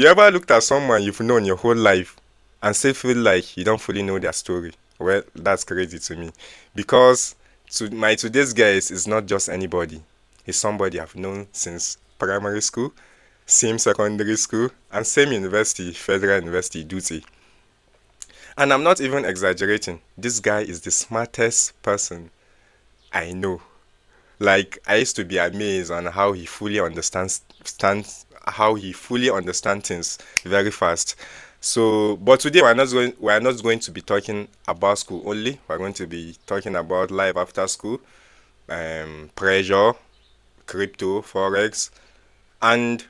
You ever looked at someone you've known your whole life and still feel like you don't fully know their story? Well, that's crazy to me. Because my today's guest is not just anybody. He's somebody I've known since primary school, same secondary school, and same university, Federal University Dutse. And I'm not even exaggerating. This guy is the smartest person I know. Like I used to be amazed on how he fully understands things very fast. So, but today we're not going to be talking about school only. We're going to be talking about life after school, pressure, crypto, forex, and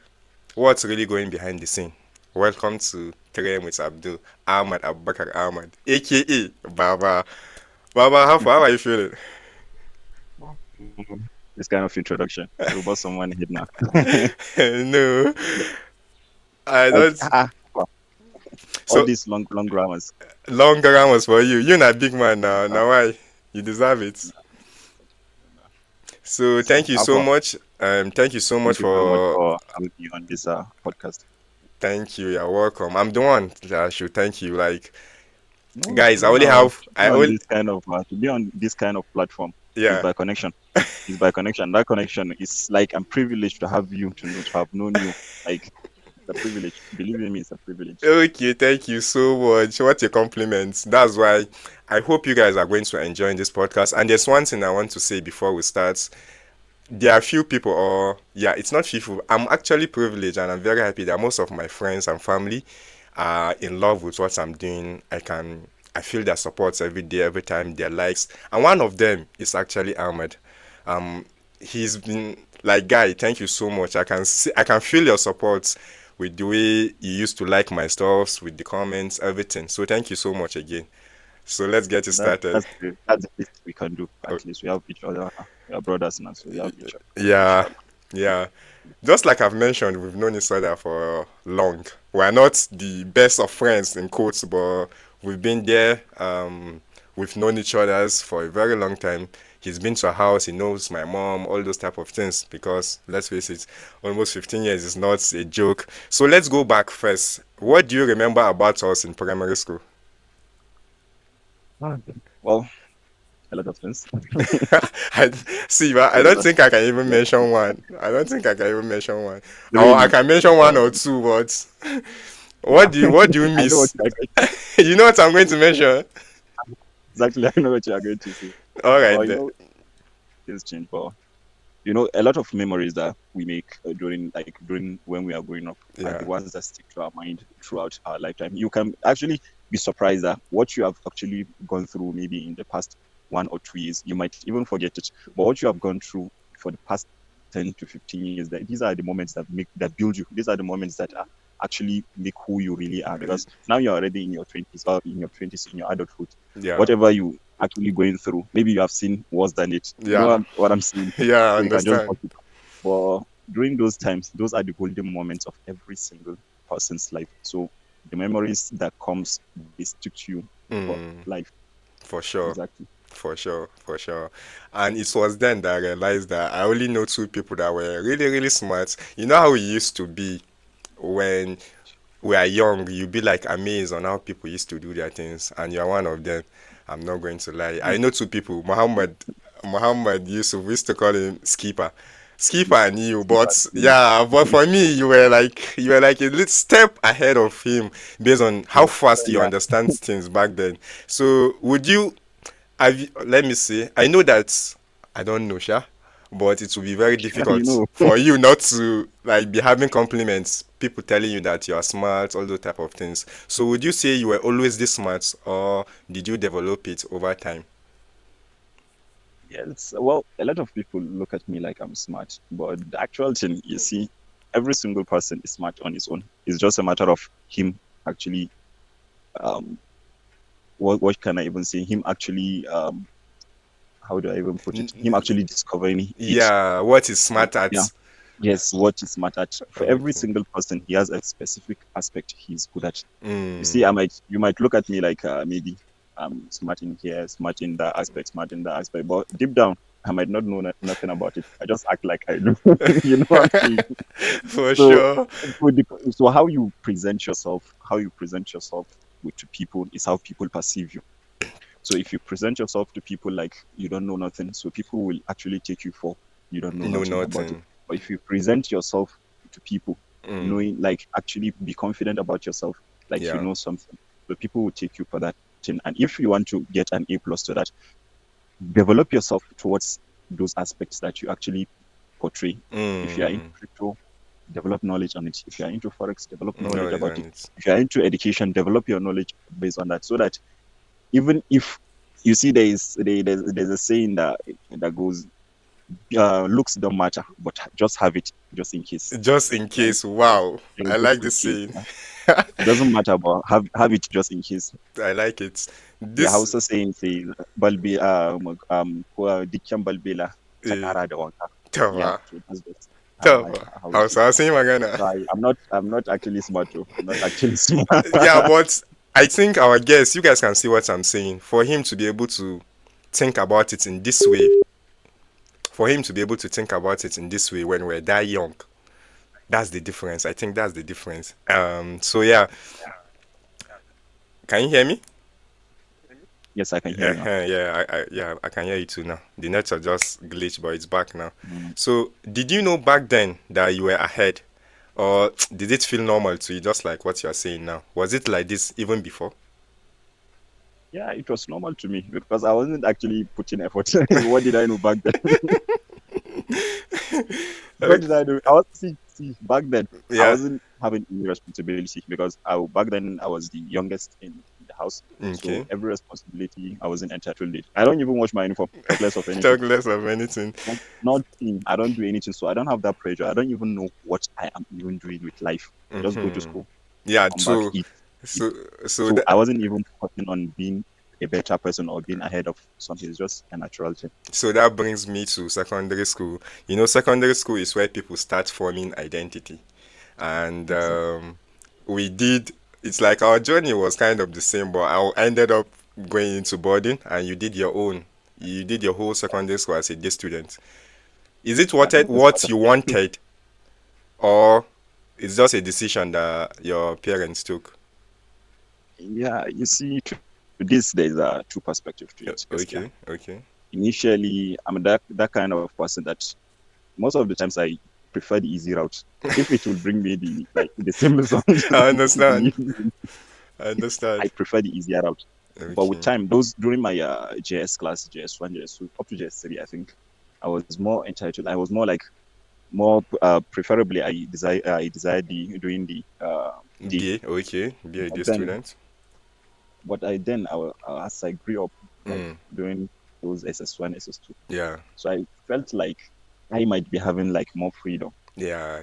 what's really going behind the scene. Welcome to 3 with Abdul Ahmad Abubakar Ahmad, aka Baba. Baba, how are you feeling? This kind of introduction. You bought someone head now. No, I Like don't. all So these long grammars. long run was for you. You're not big man now. Uh, Now why? You deserve it. So so thank you so Alpha, much. Thank you so much thank you very much for. for having me on this podcast. Thank you. You're welcome. I'm the one that should thank you. Like No, guys, I no, only no. have. To be I on only. this kind of platform is Yeah. by connection. Is by connection. That connection is like I'm privileged to have you to have known you. Like it's a privilege. Believe in me, it's a privilege. Okay. Thank you so much. What a compliment. That's why I hope you guys are going to enjoy this podcast. And there's one thing I want to say before we start. There are few people, or yeah, it's not few. I'm actually privileged, and I'm very happy that most of my friends and family are in love with what I'm doing. I feel their supports every day, every time, their likes, and one of them is actually Ahmed. Um, he's been like, guy, thank you so much. I can feel your support with the way you used to like my stuffs, with the comments, everything. So thank you so much again. So let's get it started. That's the least we can do. O- At least we have each other. We are brothers now, so we have each Yeah, other. yeah. Just like I've mentioned, we've known each other for long. We're not the best of friends in quotes, but we've been there. We've known each other's for a very long time. He's been to our house. He knows my mom, all those type of things. Because let's face it, almost 15 years is not a joke. So let's go back first. What do you remember about us in primary school? Ah, well, a lot of things. I, see, but I A lot don't of think I can even things. mention one. I don't think I can even mention one. Or I Really, can mention one or um, two, but yeah, what do you I know what miss? you are going. You know what I'm going to mention? Exactly, I know what you are going to say. All right Well, then. things change, but a lot of memories that we make during when we are growing up are the Yeah. ones that stick to our mind throughout our lifetime. You can actually be surprised that what you have actually gone through maybe in the past 1 or 2 years, you might even forget it. But what you have gone through for the past 10 to 15 years, that these are the moments that build you. These are the moments that are actually make who you really are. Because now you're already in your 20s, or in your adulthood. Yeah. Whatever you actually going through, maybe you have seen worse than it. You know Yeah. what I'm saying? Yeah, I So you can just understand. watch it. But during those times, those are the golden moments of every single person's life. So the memories that comes, they stick to you for Mm, life. for sure. Exactly. For sure, for sure. And it was then that I realized that I only know two people that were really, really smart. You know how it used to be when we are young, you be like amazed on how people used to do their things, and you're one of them. I'm not going to lie. I Mm. know two people. Muhammad Yusuf, we used to call him Skipper. Skipper and you, Skip but it. yeah, but for me, you were like a little step ahead of him based on how fast you Yeah, understand things back then. So, would you let me see. I know that I don't know, Sha, but it will be very you difficult know. for you not to like be having compliments, people telling you that you are smart, all those type of things. So would you say you were always this smart, or did you develop it over time? Yes. Well, a lot of people look at me like I'm smart, but the actual thing, you see, every single person is smart on his own. It's just a matter of him actually. Um, what can I even say? Him actually. How do I even put it? Him actually discovering it. Yeah, what is So smart yeah, at? yes, what is smart at. For every Okay. single person, he has a specific aspect he's good at. You see, Mm, you might look at me like maybe I'm smart in here, smart in that aspect, but deep down, I might not know nothing about it. I just act like I do. You know what I'm saying? For So, sure. so how you present yourself with to people is how people perceive you. So if you present yourself to people like you don't know nothing, so people will actually take you for you don't know No, nothing about it. nothing. But if you present yourself to people, Mm, knowing like actually be confident about yourself, like you yeah. know something, so people will take you for that thing. And if you want to get an A plus to that, develop yourself towards those aspects that you actually portray. If you are into Mm, crypto, develop knowledge on it. If you are into Forex, develop no, knowledge it's about on it. it. If you are into education, develop your knowledge based on that so that even if you see there's a saying that goes looks don't matter, but just have it just in case. Just in Right? case. Wow. I Just like in this case. saying. Yeah. It doesn't matter, but have it just in case. I like it. The This Hausa saying says balbe ko dukkan balbela ta uh, kara da wanka. Yeah, Tawa. so that's just Tawa. how it is. Hausawa sun yi magana. So I'm not actually smart though. I'm not actually smart. Yeah, but I think our guest, you guys can see what I'm saying. For him to be able to think about it in this way, for him to be able to think about it in this way when we're that young, that's the difference. I think that's the difference. So yeah, can you hear me? Yes, I can hear you now. Yeah, yeah, I can hear you too now. The network just glitched, but it's back now. Mm. So, did you know back then that you were ahead, or did it feel normal to you, just like what you are saying now? Was it like this even before? Yeah, it was normal to me because I wasn't actually putting effort. What did I know back then? What did Okay. I do? I was see back then. I Yeah. wasn't having any responsibility because back then I was the youngest in the house. So Okay. every responsibility I wasn't entitled to it. I don't even wash my uniform, talk less of anything. Talk less of anything. Nothing. I don't do anything. So I don't have that pressure. I don't even know what I am even doing with life. I just go to school, Yeah. come back, So, eat, sleep. so, so So that I wasn't even focusing on being a better person or being ahead of something. It's just a natural thing. so that brings me to secondary school. You know, secondary school is where people start forming identity, and Exactly. we did. It's like our journey was kind of the same, but I ended up going into boarding, and you did your own. You did your whole secondary school as a day student. Is it Yeah, that was part what of you it. wanted, or it's just a decision that your parents took? Yeah, you see, to this there's two perspectives to it. Because yeah, Okay, okay. initially I'm that kind of person that most of the times I prefer the easy route. If it will bring me the same result, I the understand. I I understand. prefer the easier route. But with Okay. time, those during my JS class, JS1, JS2, up to JS3, I think I was more entitled. I was more like more preferably I desired the doing the BA, okay. BA, but day then student. but I then as I grew up like Mm, doing those SS1, SS2. yeah, So I felt like I might be having like more freedom yeah.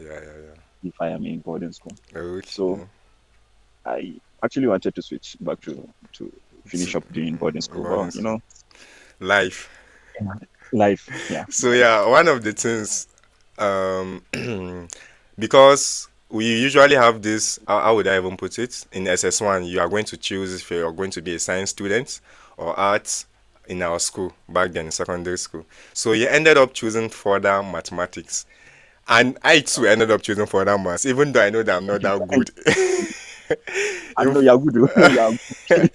if I am in boarding school. So Okay. I actually wanted to switch back to finish up doing boarding school. But Boarding school. Life. yeah, life, yeah, So life. yeah, one of the things, um, because we usually have this. How would I even put it? In SS1, you are going to choose if you are going to be a science student or arts in our school back then in secondary school. So you ended up choosing further mathematics, and I too ended up choosing further maths, even though I know that I'm not that I, good. I In know you're good. You're good.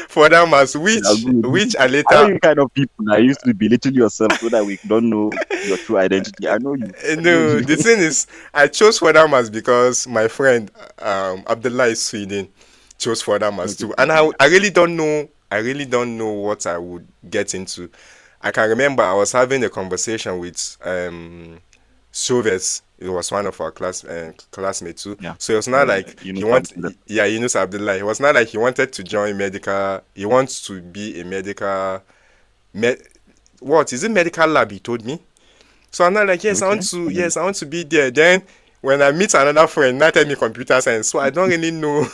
further maths, You're good. which I I know later you kind of people that used to belittle yourself so that we don't know your true identity. I know you. I know no, you. the thing is, I chose further maths because my friend Abdullah is Sweden chose further maths Okay. too, and I really don't know. I really don't know what I would get into. I can remember I was having a conversation with Soviets. It was one of our classmates too. Yeah. So it was not like You know he something. yeah, Yunus Abdullah. It was not like he wanted to join medical. He wants to be a medical. Med, what is it? Medical lab? He told me. So I'm not like, Okay. yes, I want to be there. Then when I meet another friend, not tell me computer science. So I don't really know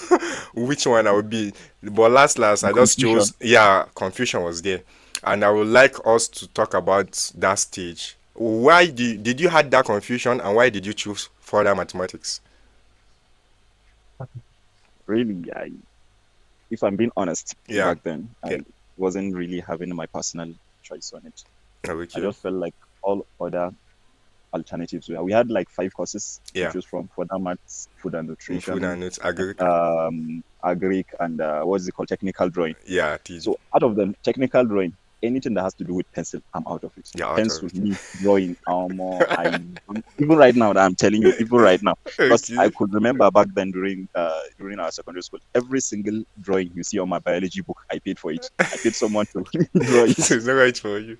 which one I would be. But last, The I just confusion. chose, yeah, confusion was there. And I would like us to talk about that stage. Why did you had that confusion and why did you choose further mathematics? Really, if I'm being honest, Yeah. back then Yeah. I wasn't really having my personal choice on it. I Okay. just felt like all other alternatives were. We had like 5 courses to Yeah. choose from: further maths, food and Food nutrition, and notes, agri. agric, and what's it called, technical drawing. Yeah, TD. So out of them, technical drawing, anything that has to do with pencil, I'm out of it. Yeah, out of Pencil, it. me, drawing, even right now that I'm telling you, even right now, because I Okay. could remember back then during our secondary school, every single drawing you see on my biology book, I paid for it. I paid someone to draw it. So it's not right for you.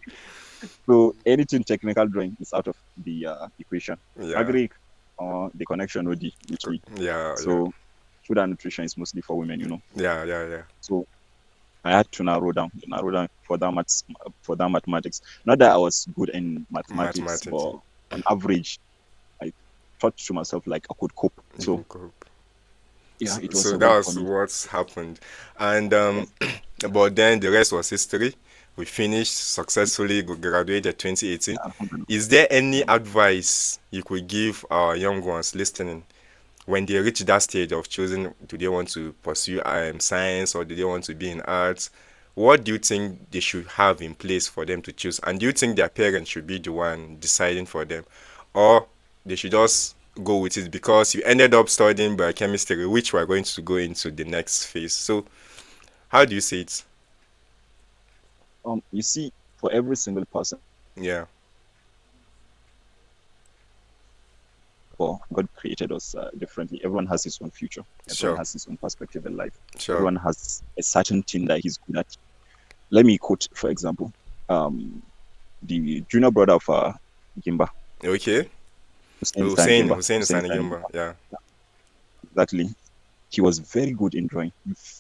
So anything technical drawing is out of the equation. Yeah. Agric, the connection with me. Yeah, yeah. So food and nutrition is mostly for women. Yeah, yeah, yeah. So I had to narrow down for that mathematics. Not that I was good in mathematics, Mathematics. but on average, I thought to myself like I could cope. You So could cope. yeah, So, it was so a that win for was me. what's happened. And Yes. but then the rest was history. We finished successfully, graduated 2018. Yeah, alhamdulillah. Is there any Yeah. advice you could give our young ones listening when they reach that stage of choosing, do they want to pursue science or do they want to be in arts? What do you think they should have in place for them to choose? And do you think their parents should be the one deciding for them? Or they should just go with it because you ended up studying biochemistry, which we're going to go into the next phase. So, how do you see it? You see, for every single person, Yeah, or God created us differently. Everyone has his own future. Everyone sure, has his own perspective in life. sure. Everyone has a certain thing that he's good at. Let me quote, for example, um, the junior brother of Gimba, Okay. Hussein San Gimba. Hussein Hussein San Sanagimba. Gimba. Yeah, Exactly. He was very good in drawing.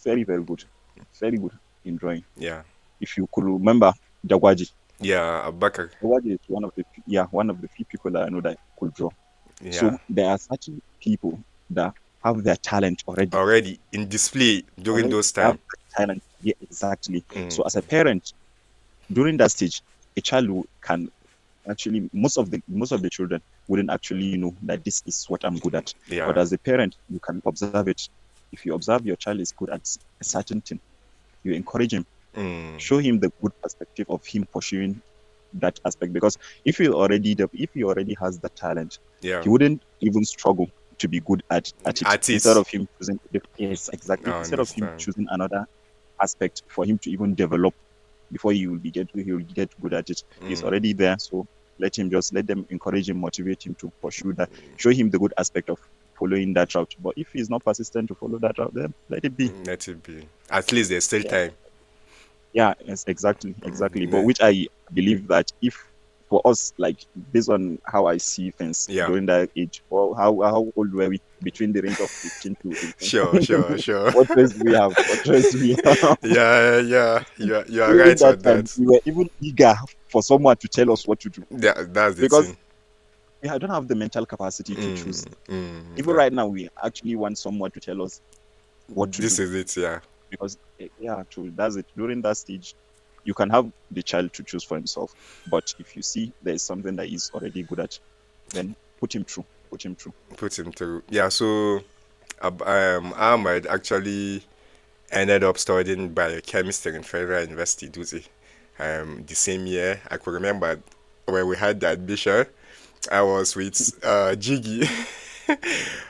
Very, very good. Very good in drawing. yeah, If you could remember Dagwaji. yeah. Abakar. Dagwaji is one of the few people that I know that could draw. Yeah. So there are certain people that have their talent already. Already in display during Already those they have time. the talent. Yeah, exactly. So as Mm, a parent, during that stage, a child can actually most of the children wouldn't actually know that this is what I'm good at. But yeah. as a parent, you can observe it. If you observe your child is good at a certain thing, you encourage him, Mm, show him the good perspective of him pursuing that aspect. Because if he already has the talent, yeah. he wouldn't even struggle to be good at it. At Instead it. of him choosing, yes, exactly. I Instead of him understand. choosing another aspect for him to even develop before he will get good at it. He's Mm, already there, so let them encourage him, motivate him to pursue that, show him the good aspect of following that route. But if he's not persistent to follow that route, then let it be. let it be. At least there's still Yeah, time. yeah, yes, exactly. But Ne- which I believe that if for us, like based on how I see things yeah. during that age, or how old were we between the range of 15 to 18? Sure, sure, sure. What choice do we have? What choice do we have? Yeah, yeah. You are During right that on time, that. we were even eager for someone to tell us what to do Yeah, that's the because thing. we don't have the mental capacity to Mm, choose. Even yeah. right now, we actually want someone to tell us what to This do is it, yeah. because, yeah, true. That's it. During that stage, you can have the child to choose for himself, but if you see there is something that he's already good at, then put him through. Put him through. Put him through. Yeah, so Ahmad actually ended up studying biochemistry in Federal University Dutse. The same year, I could remember when we had the admission, I was with Jiggy.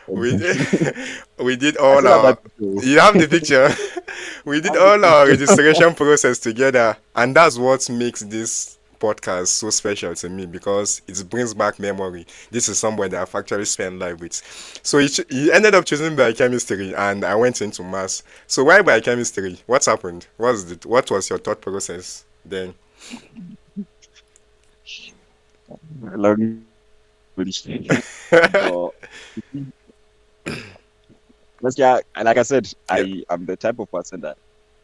we did, we did I all still have our. that picture. You have the picture. We I did have the all our picture. registration process together, and that's what makes this podcast so special to me because it brings back memory. This is somebody that I've actually spent life with. So he ended up choosing biochemistry, and I went into maths. So why biochemistry? What happened? What was your thought process then? Love you, but yeah, like I said, Yeah. I am the type of person that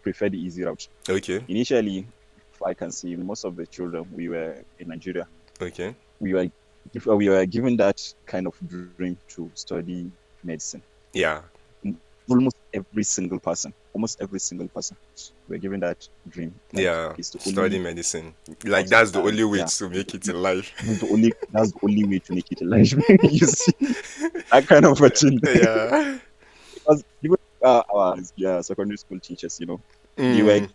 prefer the easy route. Okay. Initially, if I can see most of the children we were in Nigeria, Okay. we were we were given that kind of dream to study medicine. Yeah. Almost every single person, we're given that dream. Like Yeah. it's the Study only medicine. Like course, that's the and only way yeah, to it's make it in life. that's the only way to make it alive. You see that kind of a thing. Yeah. Because even our secondary school teachers, they were Mm.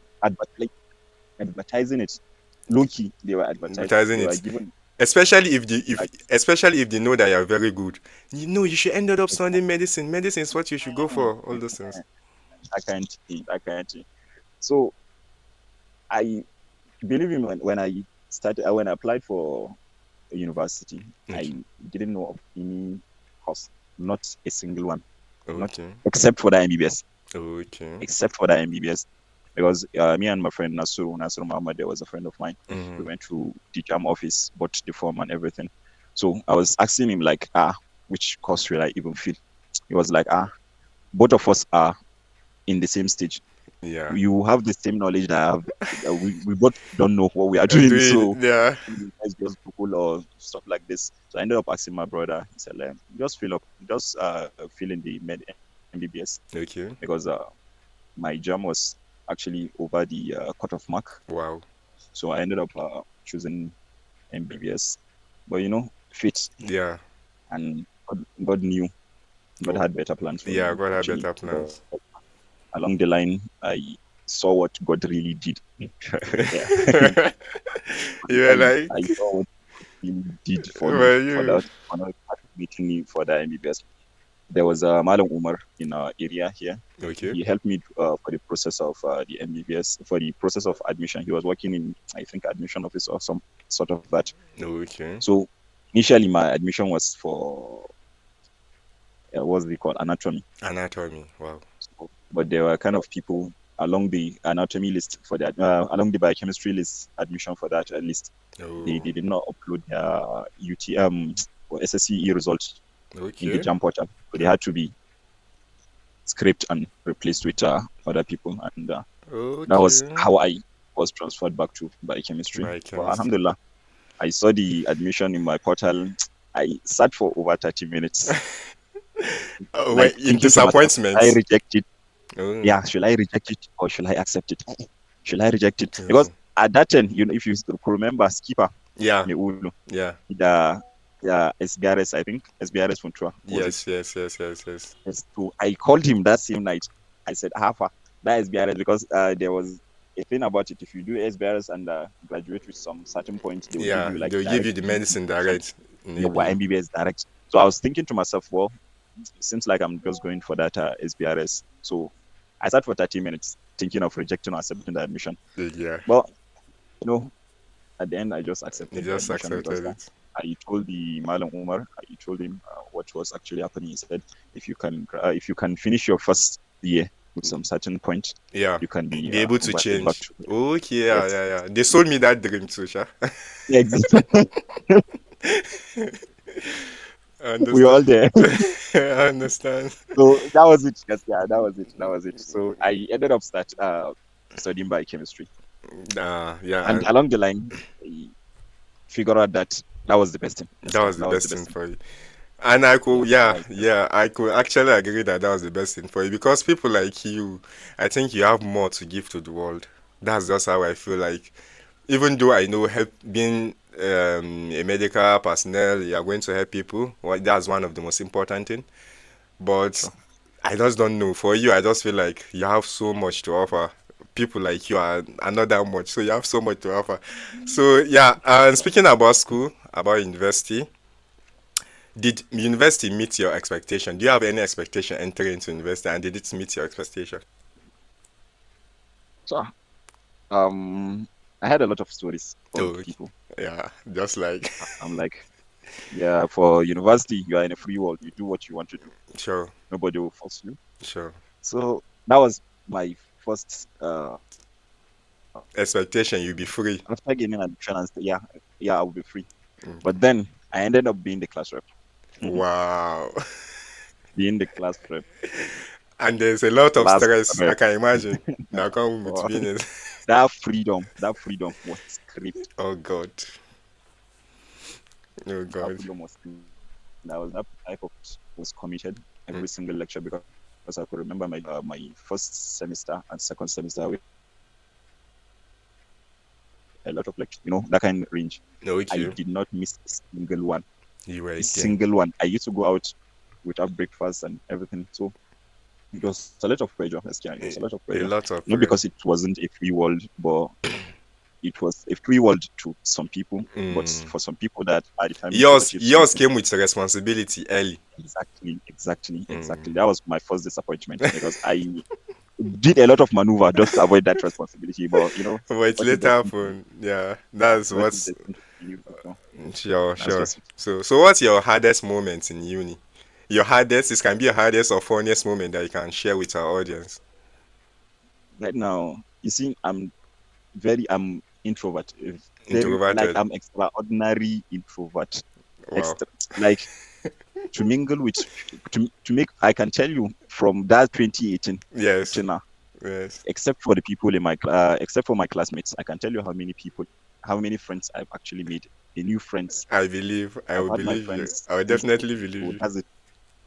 advertising it. low key, they were advertising. advertising They were it. given Especially if like especially if they know that you're very good. You know you should end up studying exactly medicine. Medicine is what you should go for. All those things. that kind of thing, that kind of thing. So I believe me, when I started when I applied for a university, Okay. I didn't know of any course, not a single one, not Okay. except for the MBBS, Okay. except for the MBBS. Because me and my friend Nasuru Muhammad, there was a friend of mine. We Mm-hmm. went to the jam office, bought the form and everything. So I was asking him like, which course will I even feel? He was like, both of us are in the same stage. Yeah. You have the same knowledge that I have. We both don't know what we are I'm doing, doing so yeah. let's just Google or stuff like this. So I ended up asking my brother. He said, just fill in the med MBBS Okay. because my jam was actually over the cutoff mark. Wow. So I ended up choosing MBBS. But fit Yeah. and God knew, God Oh, had better plans for yeah. me God have actually. better plans. Along the line, I saw what God really did. Yeah, You were I like, saw what he did for me well, for you. that for not admitting me for the MBBS. There was Malam Umar in our area here. Okay. He helped me for the process of the MBBS, for the process of admission. He was working in, I think, admission office or some sort of that. Okay. So initially, my admission was for what's they called anatomy. Anatomy. Wow. So, but there were kind of people along the anatomy list for that, along the biochemistry list admission for that list. Oh. They did not upload their UTM or SSCE results in the Okay. jam portal, so they had to be scraped and replaced with other people, and that was Okay. how I was transferred back to biochemistry. But Biochemistry. Alhamdulillah, I saw the admission in my portal. I sat for over 30 minutes, Oh, like wait, in thinking to myself, should I disappointment. reject it? Oh. Yeah, should I reject it or should I accept it? Should I reject it? Okay. Because at that time, if you could remember, Skipper Yeah. Meulu, Yeah. the SBRS, I think SBRS Funtua was it? Yes. Yes. Yes. Yes. Yes. Yes. So I called him that same night. I said, Hafa, that SBRS, because there was a thing about it. If you do SBRS and graduate with some certain points, they will give Yeah. you like They'll give direct you the medicine injection. direct. Yeah, Maybe. MBBS direct. So I was thinking to myself, well, it seems like I'm just going for that SBRS. So I sat for 30 minutes thinking of rejecting or accepting the admission. Yeah. But at the end, I just You accepted the just admission because accepted it. I told the Malam Umar, I told him what was actually happening. He said, if you can finish your first year with some certain point, Yeah. you can be Be able to invited back change. to. Okay. Yeah. Yes, Yeah. yes, Yeah. They sold me that dream too, Sha. yeah, exactly. I We understand. all there. I understand. So that was it. Yes, yeah, that was it. That was it. So I ended up studying biochemistry, Yeah. and along the line, I figured out that that was the best thing. Yes, That yeah, was the that was the best best thing thing. for you. And I Yeah, could, that yeah, was the best yeah, I could actually agree that that was the best thing for you because people like you, I think you have more to give to the world. That's just how I feel like. Even though I know help being a medical personnel, you are going to help people. Well, that's one of the most important thing. But thing. I just don't know. For you, I just feel like you have so much to offer. People like you are not that much, so you have so much to offer. So yeah, and speaking about school, about university, did university meet your expectation? Do you have any expectation entering into university, and did it meet your expectation? So, um, I had a lot of stories from Oh, okay. people. Yeah, just like I'm like, yeah, for university, you are in a free world. You do what you want to do. sure, Nobody will force you. sure. So that was my first. Expectation, you be free. After gaining admission, and yeah, I will be free. Mm. But then I ended up being the class rep. Wow. Being the class rep, And there's a lot of class stress. I rep. can imagine. That come with Oh, being it. that freedom was scraped. Oh God. Oh That God. freedom was scraped. That type of was committed Mm. every single lecture because I could remember my first semester and second semester with a lot of lectures, that kind of range. I Okay. did not miss a single one. You were A there. single one. I used to go out without breakfast and everything. So it was a lot of pressure, SK. It was a lot of A pressure. lot of Not pressure. because it wasn't a free world, but it was a free world to some people, but Mm. for some people that are determined to Yours achieve yours something. came with responsibility early. Exactly. Mm. That was my first disappointment because I did a lot of maneuver just to avoid that responsibility. But But it what is later destined to happened. Yeah, yeah, that's what is what's destined to be you. So sure, that's sure. just it. So what's your hardest moment in uni? Your hardest, this can be your hardest or funniest moment that you can share with our audience. Right now, you see, I'm introvert, very like Introverted. I'm extraordinary introvert. Wow. Extra, like to mingle with to make I can tell you from that 2018 Yes. till now, Yes. except for the people in my except for my classmates, I can tell you how many friends I've actually made, the new friends. I believe. I I've will had my believe you. friends I will since school, definitely believe so you. that's it.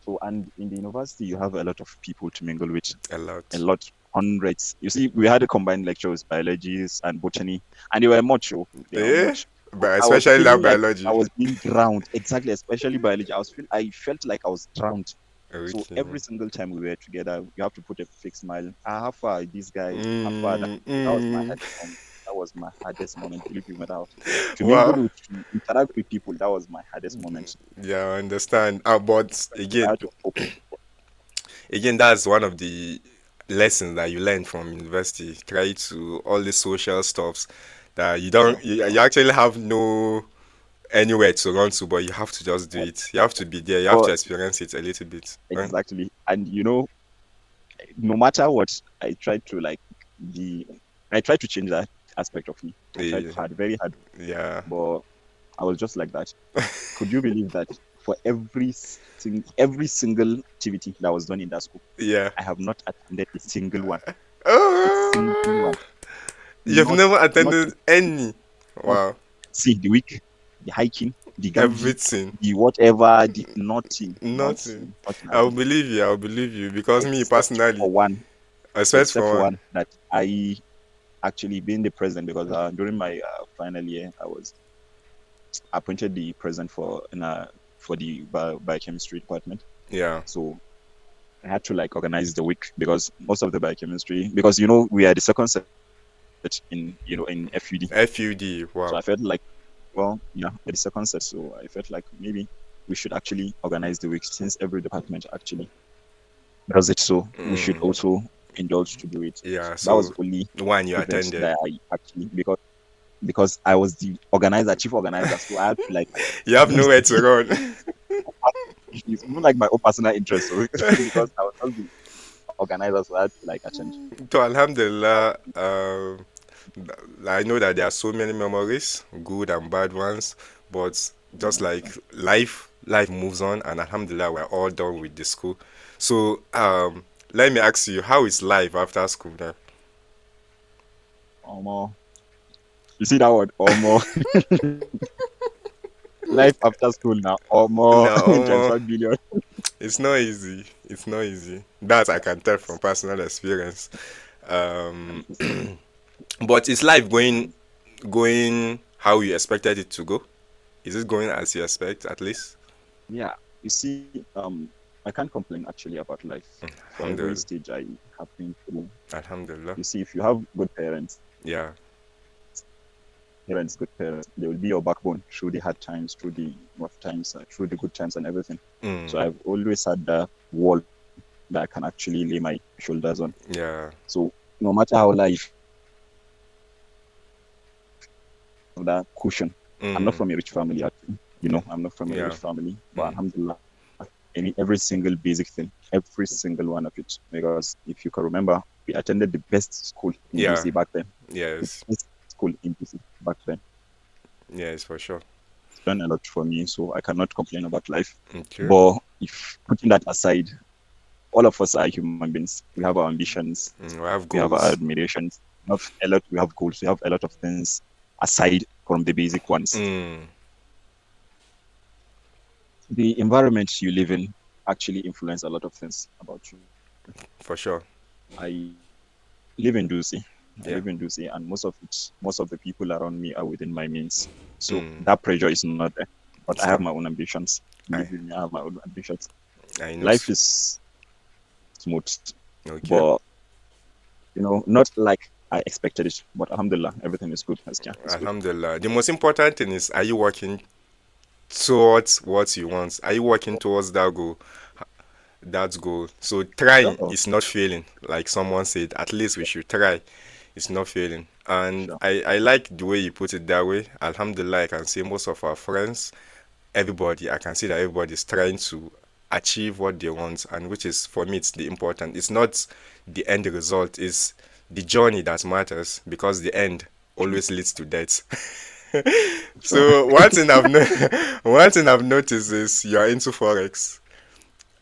So, and in the university, you have a lot of people to mingle with, A a lot. lot, hundreds. You see, we had a combined lectures, biologies and botany, and they were much. Oh, they were Yeah. much. So But I was especially that feeling like I biology. was being drowned. Exactly, especially biology. I felt like I was drowned. So Okay. every single time we were together, you have to put a fake smile. How far are this guy? How far? Mm, That was my mm. hardest moment. That was my hardest moment. Believe me, without to Wow. mingle with, to interact with people. That was my hardest moment. Yeah, I understand. But Because I again, had to open. that's one of the lessons that you learn from university. Try to all the social stuffs that you don't, Yeah, you actually have no anywhere to run to, but you have to just do yeah, it. You yeah. have to be there. You have to But experience it a little bit. Right? exactly, and no matter what, I tried to like the, I tried to change that aspect of me. I tried Yeah. hard, very hard, Yeah. but I was just like that. Could you believe that for every single activity that was done in that school, Yeah. I have not attended a single one. A single Oh, one. you've Not never not attended any. not Wow. see the week, the hiking, the gamji, Everything. the whatever, the nothing, Nothing. nothing at I'll all. believe you. I'll believe you because me Except personally, for one, except except for for one. one that I actually being the president because during my final year I was appointed the president for the biochemistry department. Yeah. So I had to like organize the week because most of the biochemistry because we are the second set in FUD. FUD. So Wow. I felt like yeah, we're the second set. So I felt like maybe we should actually organize the week since every department actually does it. So we should Mm. also indulge to do it. Yeah. That was So the only the one you event attended. that I actually because I was the organizer, chief organizer, so I had to like You have use nowhere to run. it's more like my own personal interest, so because I was not the organizer, so I had to like attend. So Alhamdulillah, I know that there are so many memories, good and bad ones, but just like life moves on, and Alhamdulillah, we're all done with the school. So let me ask you, how is life after school now? More, you see that word, or more life after school now, or more No, transfer billion. it's not easy. It's not easy. That I can tell from personal experience. Um, but is life going how you expected it to go? Is it going as you expect, at least? Yeah, you see, I can't complain actually about life for every Alhamdulillah. stage I have been through. Alhamdulillah. You see, if you have good Yeah. good parents, they will be your backbone through the hard times, through the rough times, through the good times and everything. Mm. So I've always had that wall that I can actually lay my shoulders on. Yeah. So no matter how life, that cushion. I'm not Mm. from a rich family, actually. Yeah. I'm not from a Yeah. rich family, but Mm. alhamdulillah, every single basic thing, every single one of it. Because if you can remember, we attended the best school in Yeah. Dutse back then. The Yes. best school in Dutse back then. Yes, for sure. It's done a lot for me, so I cannot complain about life. Okay. But if putting that aside, all of us are human beings. We have our ambitions, We have we have our goals. admirations. We have goals, we have a lot of things aside from the basic ones. Mm. The environment you live in actually influence a lot of things about you. For sure. I live in Dutse. I Yeah. live in Dutse, and most of the people around me are within my means. So Mm. that pressure is not there. But I It's have not. my own ambitions. I Believe me, I have my own ambitions. I know. Life is smooth, Okay. but not like I expected it. But alhamdulillah, everything is good. It's good. Alhamdulillah. The most important thing is, are you working towards what you want? Are you working towards that goal? That goal. So trying Sure, is not failing. Like someone said, at least we should try. It's not failing. And sure. I like the way you put it that way. Alhamdulillah, I can say most of our friends, everybody, I can see that everybody is trying to achieve what they want, and which is, for me, it's the important. It's not the end result, it's the journey that matters, because the end True. always leads to death. Sure. So one thing I've noticed is you're into forex.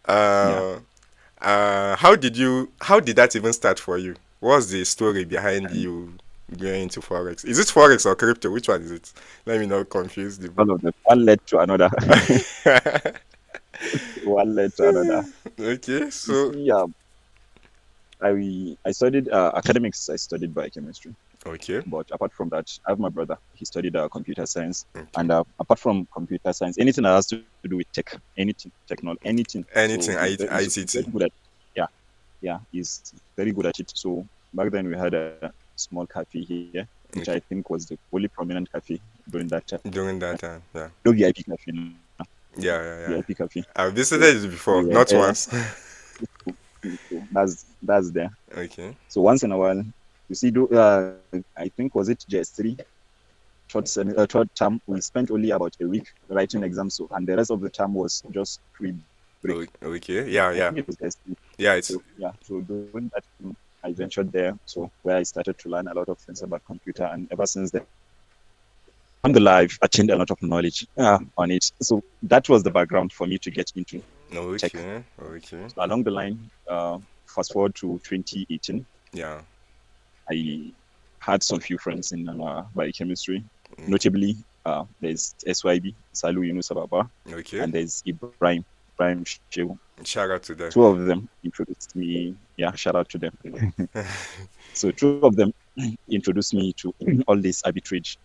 Yeah. Uh, how did that even start for you? What's the story behind you going into forex? Is it forex or crypto? Which one is it? Let me not confuse the All of them. One led to another. One led to another. Okay, You so see, I studied academics. I studied biochemistry. okay, But apart from that, I have my brother. He studied computer science. okay. And apart from computer science, anything that has to do with tech, anything, technology, anything. So Anything he's ICT. very good at, yeah, yeah, he's very good at it. So back then we had a small cafe here, which I Okay. think was the only prominent cafe during that time. During that time, yeah, No VIP cafe, no, yeah. VIP cafe. I So visited it we before, were not there. once. So that's there. Okay, So once in a while, you see, I think was it JS3 third term, we spent only about a week writing exams, so and the rest of the term was just free break. okay, yeah, I yeah, think it was JS3. yeah. It's So yeah, so during that time, I ventured there, so where I started to learn a lot of things about computer, and ever since then, alhamdulillah, I've attained a lot of knowledge on it. So that was the background for me to get into tech. okay, okay, So along the line, fast forward to 2018, yeah, I had some few friends in biochemistry. okay, Notably, there's SYB, Salu Yunus Ababa, okay. and there's Ibrahim Shehu. Shout out to them. Two of them introduced me. Yeah, shout out to them. So two of them introduced me to all this arbitrage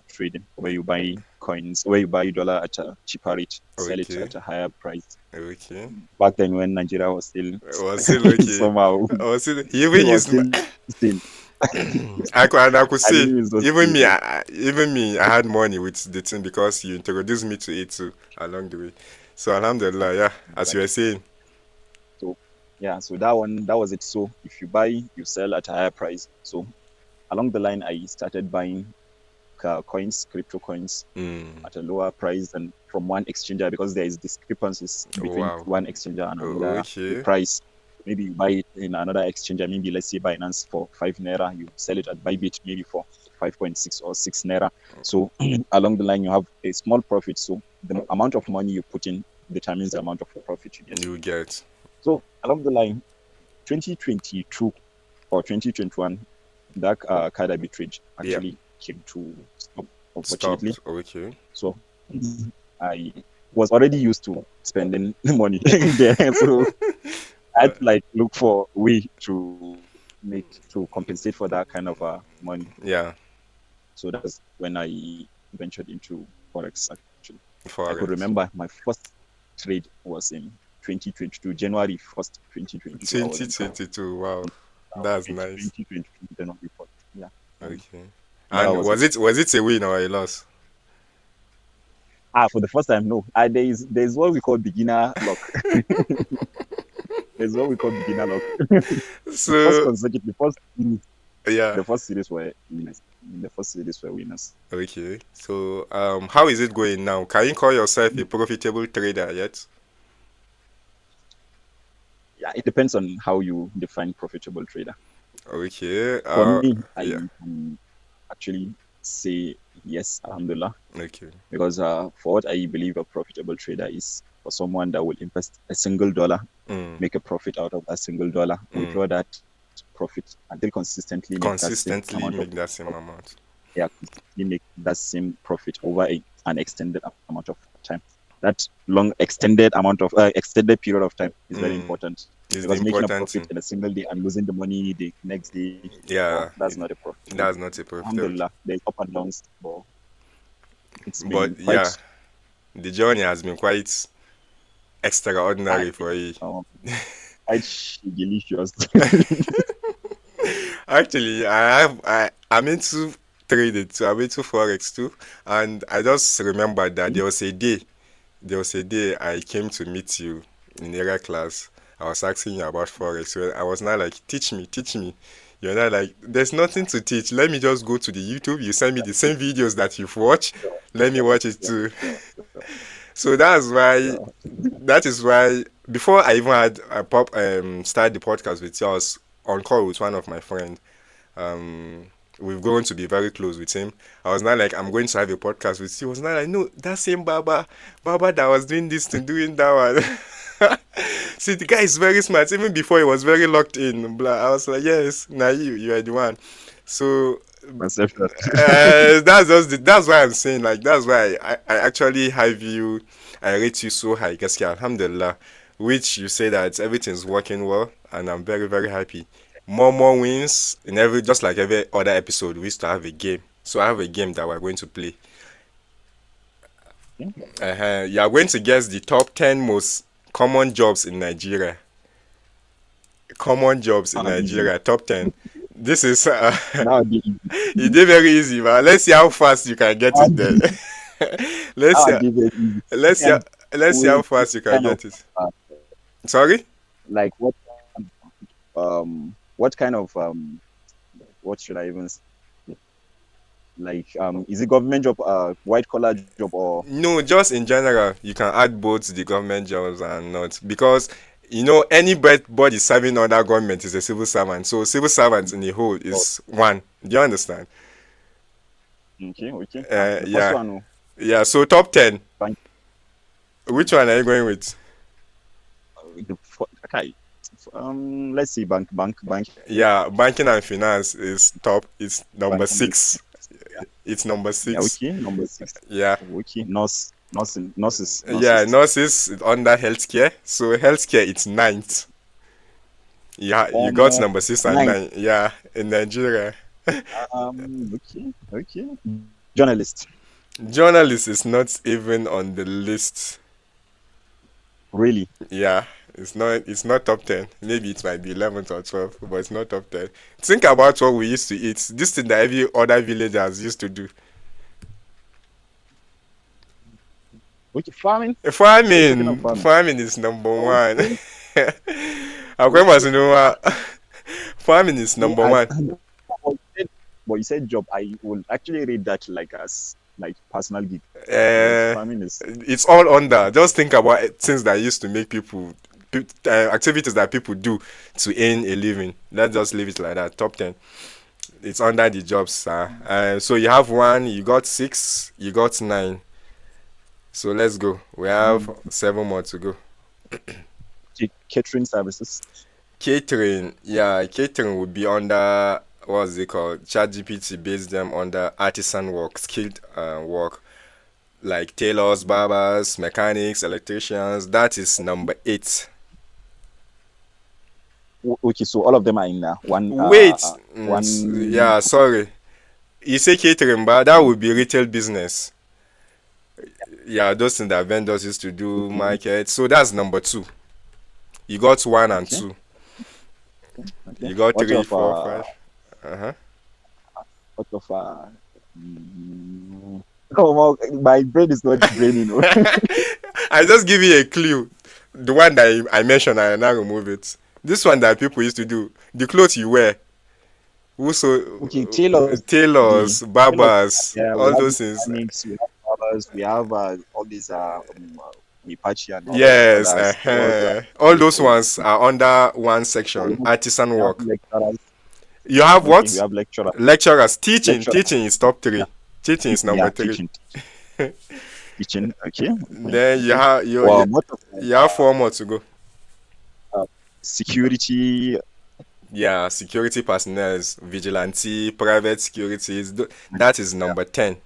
trading, where you buy coins, where you buy dollar at a cheaper rate, sell it Okay, at a higher price. okay. Back then, when Nigeria was still Was still okay. somehow, Was still he even it was used. still still. I could I see believe it's just even me even me I had money with the thing because you introduced me to it too along the way. So alhamdulillah, yeah, as you were exactly. saying. So yeah, so that was it. So if you buy, you sell at a higher price. So along the line, I started buying coins, crypto coins, Mm. at a lower price than from one exchanger, because there is discrepancies Oh between wow. one exchanger and Oh, another. The okay. price, maybe you buy it in another exchanger, maybe let's say Binance for 5 naira, you sell it at Bybit maybe for 5.6 or 6 naira. So along the line, you have a small profit. So the amount of money you put in determines the amount of profit you get. You get. So along the line, 2022 or 2021, that card arbitrage Yeah. actually came to stop, unfortunately. Stopped. Okay. So I was already used to spending money there. So I Uh, had to like look for a way to make to compensate for that kind of money. yeah. So that was when I ventured into Forex actually. I could Forex. remember my first trade was in 2022, January 1st, 2022. I was in 2022. Wow. That's nice. 2022, January 1st. Yeah. And Okay. that And was it. was it a win or a loss? For the first time, no. There is what we call beginner luck. There's what we call beginner luck. The first So consecutive, yeah. the first series were winners. The first series were winners. Okay. So how is it going now? Can you call yourself a profitable trader yet? Yeah, it depends on how you define profitable trader. Okay. For me, I Yeah. can actually say yes, alhamdulillah, Okay. because for what I believe a profitable trader is for someone that will invest a single dollar, Mm. make a profit out of that single dollar, Mm. withdraw that profit until consistently make that same Consistently amount of make that same profit. amount. Yeah, consistently make that same profit over an extended amount of time. That long extended period of time is very Mm. important, Is the because making a important profit thing. in a single day and losing the money the next day, well, Yeah. that's not a profitable That's trade. not a profitable. Alhamdulillah, there's up and downs, but it's been But quite yeah, the journey has been quite uh, extraordinary for you. um, quite delicious. Actually, I'm into trading too. I'm into Forex too. And I just remembered that there was a day I came to meet you in area class. I was asking you about Forex. So I was not like, teach me, teach me. You're not like, there's nothing to teach. Let me just go to the YouTube. You send me the same videos that you've watched. Sure, Let me sure, watch it sure, too. sure, sure, So sure. that is why before I even had a pop start the podcast with you, I was on call with one of my friends. Um, we've grown to be very close with him. I was not like, I'm going to have a podcast with you. I was not like, no, that same Baba that was doing this and doing that one. See, the guy is very smart. Even before he was very locked in. Blah. I was like, yes, now you are the one. So Perception. that's why I'm saying, like, that's why I actually have you. I rate you so high. Guess alhamdulillah, which you say that everything's working well, and I'm very very happy. More wins in every, just like every other episode. We used to have a game, so I have a game that we're going to play. You are going to guess the top 10 most common jobs in Nigeria. Common jobs in Easy. Nigeria, top 10. This is That would be easy. it did very easy, but let's see how fast you can get That it would then. be, let's that see. would be very easy. Let's see. And Let's see how with fast you can kind of get it. uh, Sorry. like what kind of what should I even say? Like is it government job, white collar job, or No, just in general, you can add both the government jobs and not, because anybody serving under government is a civil servant. So civil servants in the whole or is one. Do you understand? okay, okay. The first Yeah, one, oh, yeah. So top 10. bank, Which one are you going with? okay. Let's see, bank, Yeah, banking and finance is top. It's number banking and six. yeah, It's number yeah, six. okay. Number six, Yeah. okay. Yeah, Nurses. nurses is under healthcare. So healthcare it's ninth. Yeah, you got More number six and nine. nine. Yeah, in Nigeria. Okay, okay. Journalist, Journalist is not even on the list. really? Yeah, it's not top 10. Maybe it might be 11th or 12th, but it's not top 10. Think about what we used to eat. This thing that every other villagers used to do. Okay, farming. Are you talking of Farming. farming? Farming is number one. Okay, Akwai okay. masu noma. Farming is Me number as one. but you said job. I will actually read that like as like personal gig because Uh, farming is it's all under. Just think about things that used to make activities that people do to earn a living. Let's just leave it like that. Top 10. It's under the jobs, sir. So you have one, you got six, you got nine. So let's go. We have um, 7 more to go. catering services. Catering, yeah, catering would be under, what's it called? ChatGPT based them under artisan work, skilled work, like tailors, barbers, mechanics, electricians. That is number 8. Okay, so all of them are in Wait, one. yeah, sorry. You say catering, but that would be retail business. Yeah, those things that vendors used to do, Okay, market. So that's number 2. You got one and okay, two. okay. You got three, four, five. Uh-huh. What of mm, oh, well, my brain is not braining. You know. I just give you a clue. The one that I mentioned, I now remove it. This one that people used to do, the clothes you wear, also Okay, tailors. The tailors, tailors. barbers, Yeah, we all have those things. mechanics, we have barbers, we have all these Mipachi and all of the Yes, others. Those all those ones are under one so section, artisan we have work. lecturers. You have Okay, we what? have lecturers. Lecturers. Teaching. Lecturer. Teaching is top Yeah, 3. Teaching is yeah, number 3. teaching. Okay, okay, Then you okay. have What of you have 4 more to go. uh, security? Yeah, security personnel, vigilante, private securities. That is Yeah, number 10.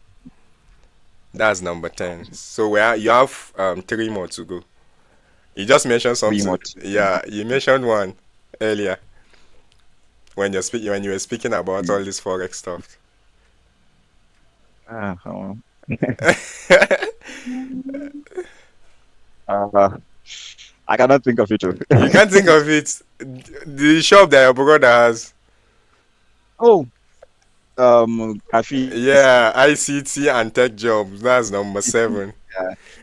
That's number 10. So you have 3 more to go. You just mentioned something. remote. Yeah, you mentioned one earlier when you were speaking about all this forex stuff. Uh, uh, I cannot think of it. You can't think of it. The shop that your brother has. Oh, graphics Yeah, ICT and tech jobs. That's number IT, 7.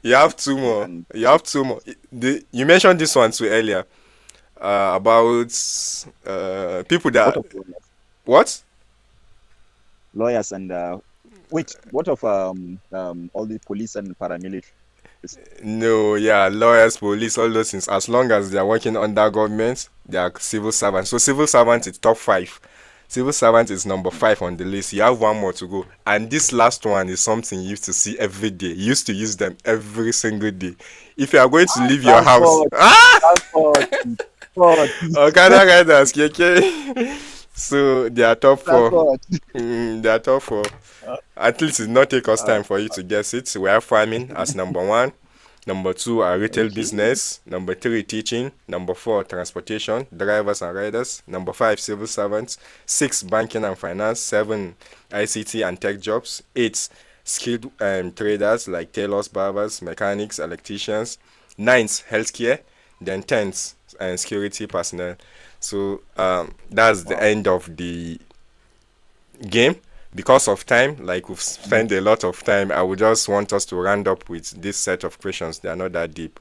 You have two more. and You have two more. You mentioned this one too earlier. About people what that of what? lawyers and wait, what of all the police and paramilitaries? No, yeah, lawyers, police, all those things. As long as they are working under government, they are civil servants. So civil servant is top 5. Civil servant is number 5 on the list. You have one more to go. And this last one is something you used to see every day. You used to use them every single day. If you are going to leave your house, Transport, transport, transport, Okada riders, keke. So they are top 4. transport. They are top 4. At least it not take us Uh, time for you to guess it. We have farming as number 1. Number 2 are retail okay, business. Number 3 teaching. Number 4 transportation, drivers and riders. Number 5 civil servants. 6 banking and finance. 7 ICT and tech jobs. 8 skilled traders like tailors, barbers, mechanics, electricians. 9 healthcare. Then 10 security personnel. So that's the wow. end of the game. Because of time, like we've spent a lot of time, I would just want us to round up with this set of questions. They are not that deep.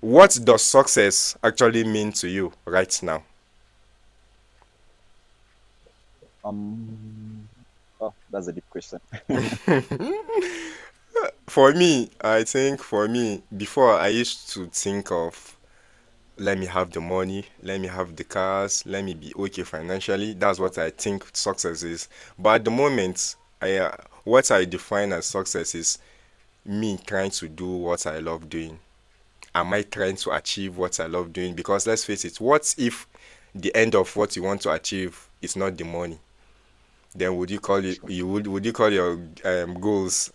What does success actually mean to you right now? Um, oh, that's a deep question. For me, I think for me, before I used to think of, let me have the money, let me have the cars, let me be okay financially. That's what I think success is. But at the moment, what I define as success is me trying to do what I love doing. Am I trying to achieve what I love doing? Because let's face it, what if the end of what you want to achieve is not the money? Then would you call it, would you call your goals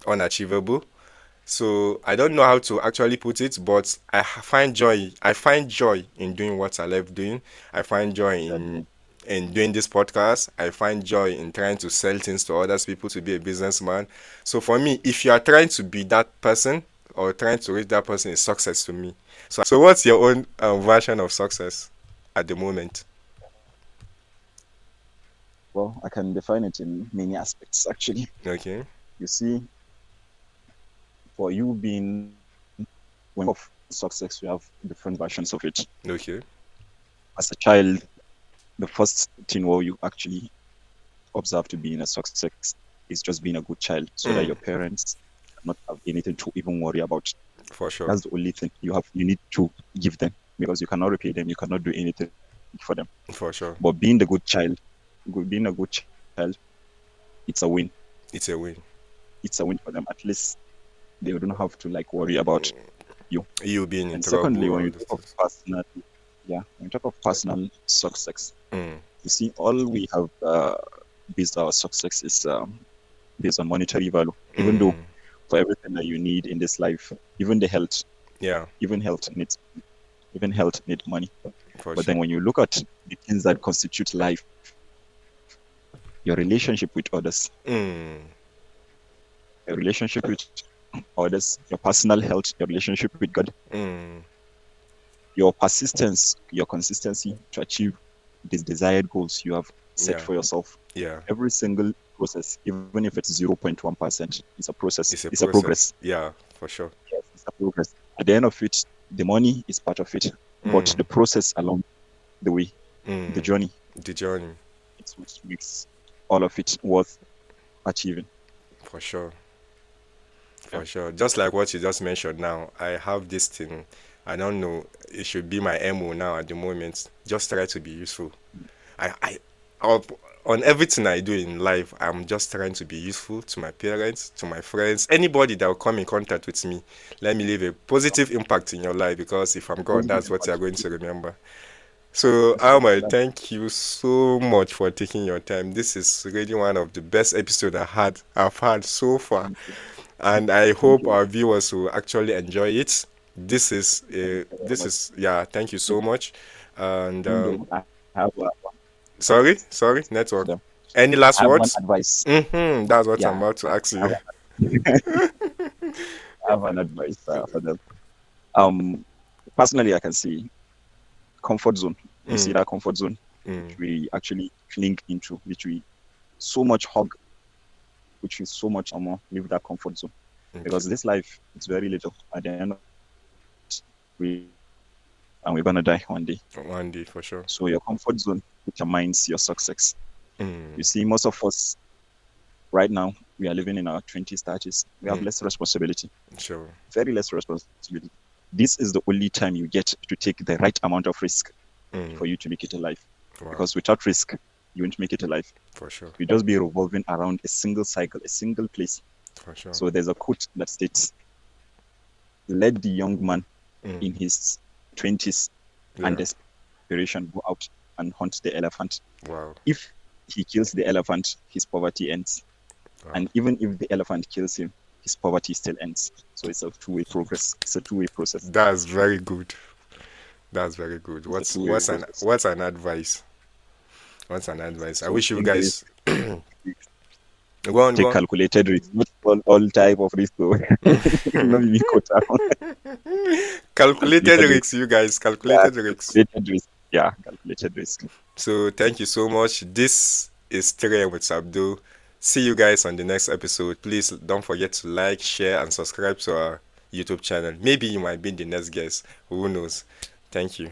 unachievable? So I don't know how to actually put it, but I find joy in doing what I love doing. I find joy Exactly. in doing this podcast. I find joy in trying to sell things to others people, to be a businessman. So for me, if you are trying to be that person or trying to reach that person, is success to me. So what's your own version of success at the moment? Well, I can define it in many aspects, actually. Okay. You see, for you being when of success, you have different versions of it. Okay. As a child, the first thing where you actually observe to being a success is just being a good child so that your Mm, parents not have anything to even worry about. for sure. That's the only thing you need to give them because you cannot repay them, you cannot do anything for them. For sure. But being the good child, being a good child, it's a win. It's a win. It's a win for them. At least they don't have to like worry about you. You being in And secondly, trouble, when all you those talk of things. personal, yeah, when you talk of personal success, Mm, you see, all we have based our success is based on monetary value. Even though mm, for everything that you need in this life, even the health, yeah, even health needs, even health need money. for But then sure. when you look at the things that constitute life, your relationship with others, Mm, your relationship with others, your personal health, your relationship with God, mm, your persistence, your consistency to achieve these desired goals you have set yeah, for yourself. yeah. Every single process, even if it's 0.1%, it's a process, It's a it's a process. progress. Yeah, for sure. Yes, it's a progress. At the end of it, the money is part of it, but Mm, the process along the way, the mm, journey, the journey, it's what makes all of it worth achieving. for sure. Yeah. For sure. Just like what you just mentioned now, I have this thing. I don't know. It should be my MO now at the moment. Just try to be useful. I I'll, on everything I do in life, I'm just trying to be useful to my parents, to my friends, anybody that will come in contact with me. Let me leave a positive impact in your life because if I'm gone, Positive that's what you're impact. going to remember. So, Exactly. Alma, thank you so much for taking your time. This is really one of the best episodes I've had so far, Thank you. and I Thank hope you. our viewers will actually enjoy it. Thank you very This much. is yeah. Thank you so much. And Even though I have one sorry, for network. them, Any last I have one words? advice. That's what I'm Yeah, about to ask I you. have I have an advice for them. Um, personally, I can see comfort zone. You see Mm, that comfort zone? which we actually cling into, which we so much hug, which we so much leave that comfort zone. Because this life, it's very little. At the end of it, and we're gonna die one day. One day for sure. So your comfort zone determines your success. You see, most of us right now, we are living in our 20s, 30s. We have less responsibility. Sure. Very less responsibility. This is the only time you get to take the right amount of risk for you to make it alive. Wow. Because without risk, you won't make it alive. For sure. You just be revolving around a single cycle, a single place. For sure. So there's a quote that states, let the young man in his 20s and desperation go out and hunt the elephant. Wow. If he kills the elephant, his poverty ends. Wow. And even if the elephant kills him, his poverty still ends. So it's a two-way progress. It's a two-way process. That's very good. That's very good. What's an advice? What's an advice? I wish you guys go on. Calculated risk, not all type of risk. Not be caught out. Calculated risks, you guys. Calculated risks. Calculated risk. Yeah, calculated risk. So thank you so much. This is 3am with Abdul. See you guys on the next episode. Please don't forget to like, share, and subscribe to our YouTube channel. Maybe you might be the next guest. Who knows? Thank you.